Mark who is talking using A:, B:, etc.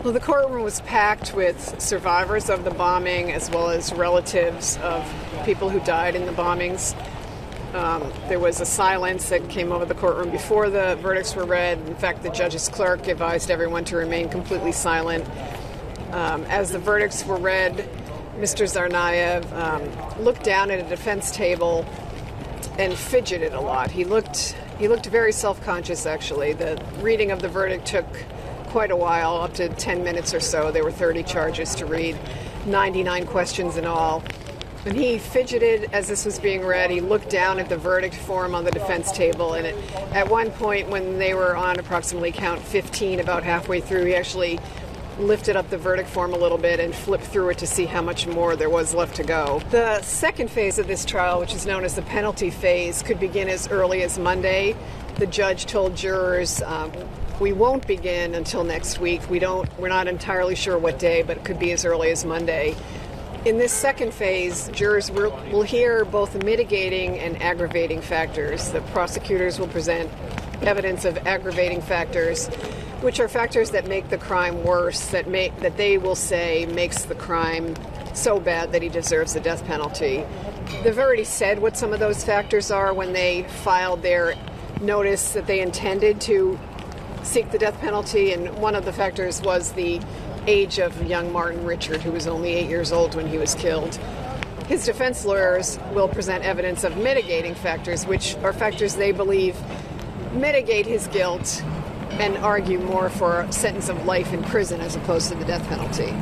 A: Well, the courtroom was packed with survivors of the bombing as well as relatives of people who died in the bombings. There was a silence that came over the courtroom before the verdicts were read. In fact, the judge's clerk advised everyone to remain completely silent. As the verdicts were read, Mr. Tsarnaev looked down at a defense table and fidgeted a lot. He looked very self-conscious, actually. The reading of the verdict took quite a while, up to 10 minutes or so. There were 30 charges to read, 99 questions in all. And he fidgeted as this was being read. He looked down at the verdict form on the defense table, and at one point, when they were on approximately count 15, about halfway through, he actually lifted up the verdict form a little bit and flipped through it to see how much more there was left to go. The second phase of this trial, which is known as the penalty phase, could begin as early as Monday. The judge told jurors, we won't begin until next week. We're not entirely sure what day, but it could be as early as Monday. In this second phase, jurors will hear both mitigating and aggravating factors. The prosecutors will present evidence of aggravating factors, which are factors that make the crime worse, that they will say makes the crime so bad that he deserves the death penalty. They've already said what some of those factors are when they filed their notice that they intended to seek the death penalty, and one of the factors was the age of young Martin Richard, who was only 8 years old when he was killed. His defense lawyers will present evidence of mitigating factors, which are factors they believe mitigate his guilt and argue more for a sentence of life in prison as opposed to the death penalty.